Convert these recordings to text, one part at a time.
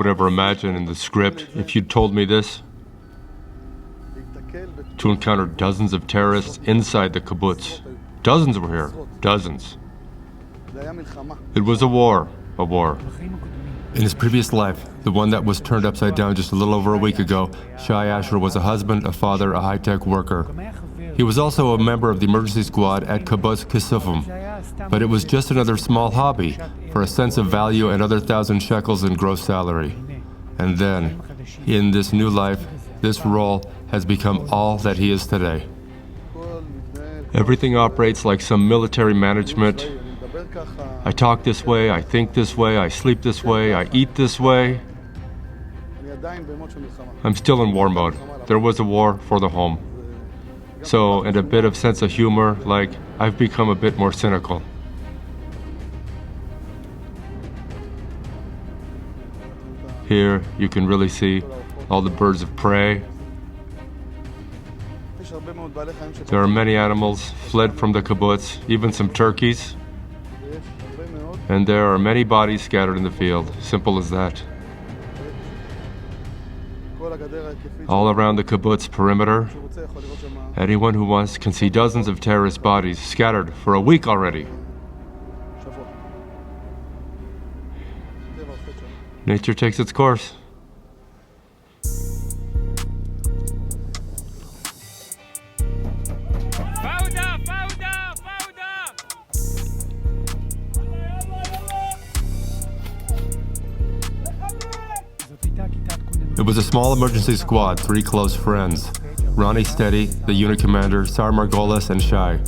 would ever imagine in the script, if you'd told me this, to encounter dozens of terrorists inside the kibbutz. Dozens were here, dozens. It was a war. In his previous life, the one that was turned upside down just a little over a week ago, Shai Asher was a husband, a father, a high-tech worker. He was also a member of the emergency squad at Kibbutz Kisufim, but it was just another small hobby for a sense of value and other 1,000 shekels in gross salary. And then, in this new life, this role has become all that he is today. Everything operates like some military management. I talk this way, I think this way, I sleep this way, I eat this way. I'm still in war mode. There was a war for the home. So, and a bit of sense of humor, like I've become a bit more cynical. Here, you can really see all the birds of prey. There are many animals fled from the kibbutz, even some turkeys. And there are many bodies scattered in the field, simple as that. All around the kibbutz perimeter, anyone who wants can see dozens of terrorist bodies scattered for a week already. Nature takes its course. It was a small emergency squad, 3 close friends. Ronnie Steady, the unit commander, Sar Margolis, and Shai.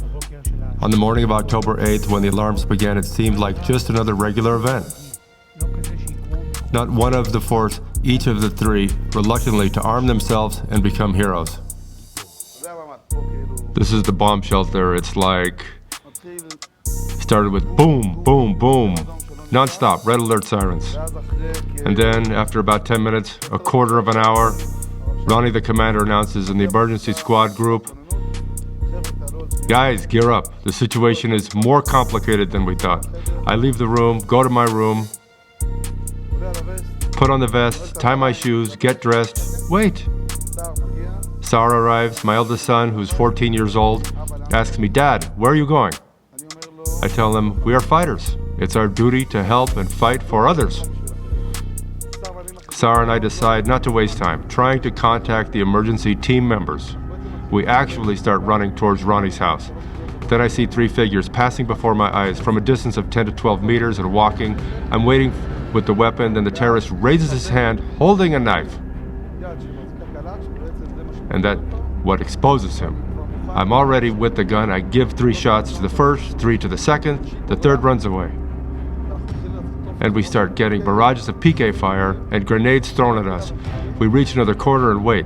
On the morning of October 8th, when the alarms began, it seemed like just another regular event. Not one of the force, each of the 3, reluctantly to arm themselves and become heroes. This is the bomb shelter. It's like, started with boom, boom, boom, non-stop, red alert sirens. And then, after about 10 minutes, a quarter of an hour, Ronnie the commander announces in the emergency squad group, "Guys, gear up. The situation is more complicated than we thought." I leave the room, go to my room, put on the vest, tie my shoes, get dressed. Wait. Sarah arrives, my eldest son, who's 14 years old, asks me, "Dad, where are you going?" I tell him, "We are fighters. It's our duty to help and fight for others." Sarah and I decide not to waste time trying to contact the emergency team members. We actually start running towards Ronnie's house. Then I see 3 figures passing before my eyes from a distance of 10 to 12 meters and walking. I'm waiting with the weapon, then the terrorist raises his hand holding a knife. And that what exposes him. I'm already with the gun. I give 3 shots to the first, 3 to the second, the third runs away. And we start getting barrages of PK fire and grenades thrown at us. We reach another corner and wait.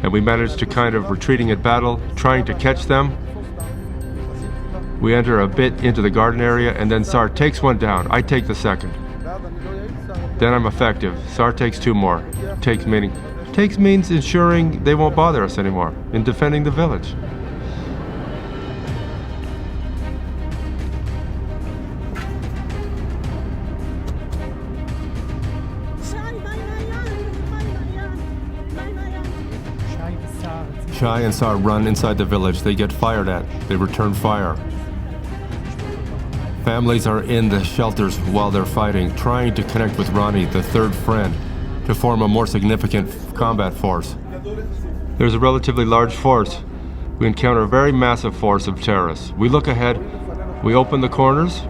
And we manage to kind of retreating at battle, trying to catch them. We enter a bit into the garden area and then Sar takes one down. I take the second. Then I'm effective. Sar takes 2 more. Takes means ensuring they won't bother us anymore in defending the village. Shai and Sar run inside the village. They get fired at. They return fire. Families are in the shelters while they're fighting, trying to connect with Ronnie, the 3rd friend, to form a more significant combat force. There's a relatively large force. We encounter a very massive force of terrorists. We look ahead, we open the corners,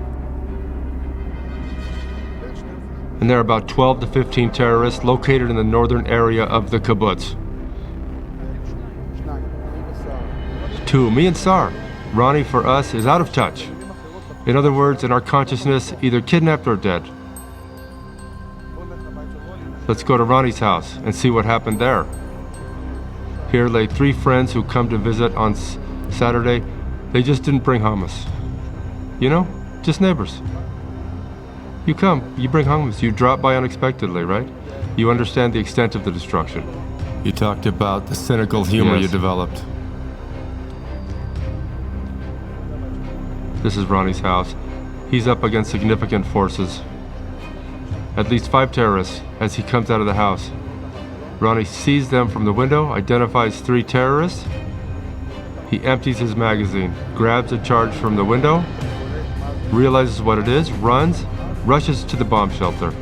and there are about 12 to 15 terrorists located in the northern area of the kibbutz. 2, me and Sar. Ronnie, for us, is out of touch. In other words, in our consciousness, either kidnapped or dead. Let's go to Ronnie's house and see what happened there. Here lay 3 friends who come to visit on Saturday. They just didn't bring hummus. You know, just neighbors. You come, you bring hummus, you drop by unexpectedly, right? You understand the extent of the destruction. You talked about the cynical humor you developed. This is Ronnie's house. He's up against significant forces. at least 5 terrorists, as he comes out of the house. Ronnie sees them from the window, identifies 3 terrorists. He empties his magazine, grabs a charge from the window, realizes what it is, runs, rushes to the bomb shelter.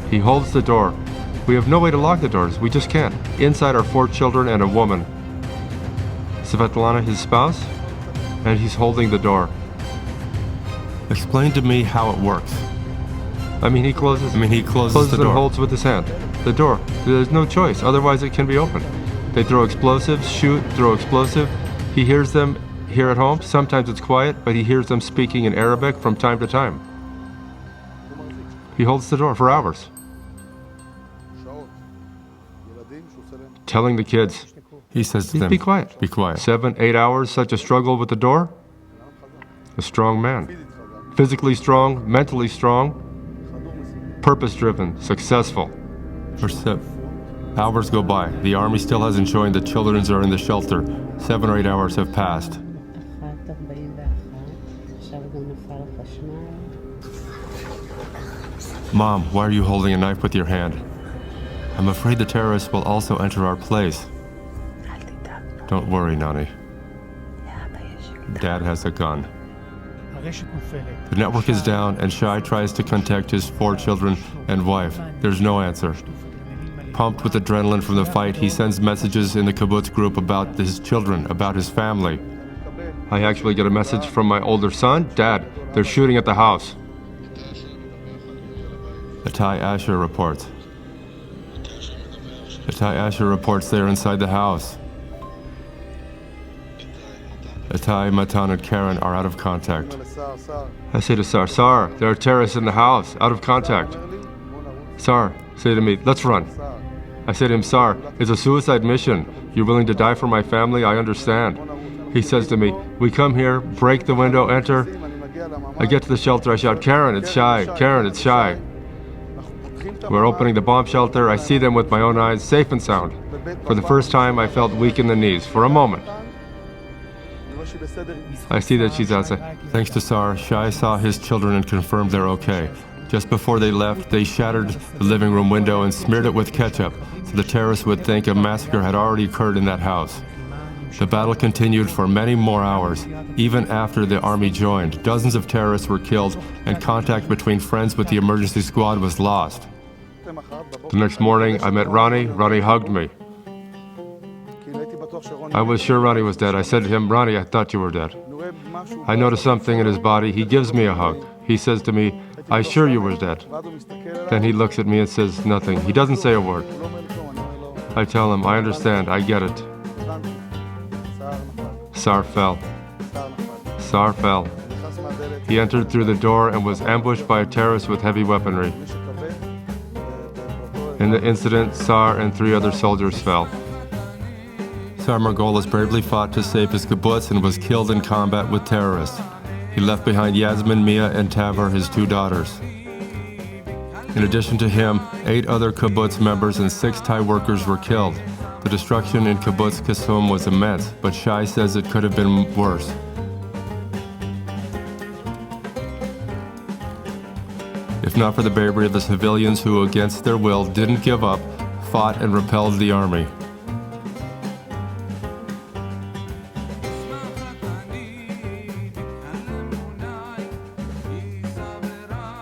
He holds the door. We have no way to lock the doors, we just can't. Inside are 4 children and a woman. Svetlana, his spouse, and he's holding the door. Explain to me how it works. He closes the door. And holds with his hand. The door. There's no choice, otherwise it can be opened. They throw explosives, shoot, throw explosive. He hears them here at home. Sometimes it's quiet, but he hears them speaking in Arabic from time to time. He holds the door for hours, telling the kids, he says to them, be quiet. Be quiet. 7, 8 hours, such a struggle with the door. A strong man. Physically strong, mentally strong, purpose-driven, successful. Hours go by. The army still hasn't joined. The children are in the shelter. 7 or 8 hours have passed. Mom, why are you holding a knife with your hand? I'm afraid the terrorists will also enter our place. Don't worry, Nani. Dad has a gun. The network is down, and Shai tries to contact his 4 children and wife. There's no answer. Pumped with adrenaline from the fight, he sends messages in the kibbutz group about his children, about his family. I actually get a message from my older son. Dad, they're shooting at the house. Shai Asher reports. Shai Asher reports they're inside the house. Itai, Matan, and Karen are out of contact. I say to Sar, there are terrorists in the house, out of contact. Sar, say to me, let's run. I say to him, Sar, it's a suicide mission. You're willing to die for my family, I understand. He says to me, we come here, break the window, enter. I get to the shelter, I shout, Karen, it's Shai, Karen, it's Shai. We're opening the bomb shelter, I see them with my own eyes, safe and sound. For the first time, I felt weak in the knees, for a moment. I see that she's outside. Thanks to Sar, Shai saw his children and confirmed they're okay. Just before they left, they shattered the living room window and smeared it with ketchup, so the terrorists would think a massacre had already occurred in that house. The battle continued for many more hours. Even after the army joined, dozens of terrorists were killed, and contact between friends with the emergency squad was lost. The next morning, I met Ronnie. Ronnie hugged me. I was sure Ronnie was dead. I said to him, Ronnie, I thought you were dead. I noticed something in his body. He gives me a hug. He says to me, I sure you were dead. Then he looks at me and says nothing. He doesn't say a word. I tell him, I understand, I get it. Sar fell. Sar fell. He entered through the door and was ambushed by a terrorist with heavy weaponry. In the incident, Sar and 3 other soldiers fell. Sar Margolis bravely fought to save his kibbutz and was killed in combat with terrorists. He left behind Yasmin, Mia, and Taver, his 2 daughters. In addition to him, 8 other kibbutz members and 6 Thai workers were killed. The destruction in kibbutz Kasum was immense, but Shai says it could have been worse. If not for the bravery of the civilians who, against their will, didn't give up, fought and repelled the army.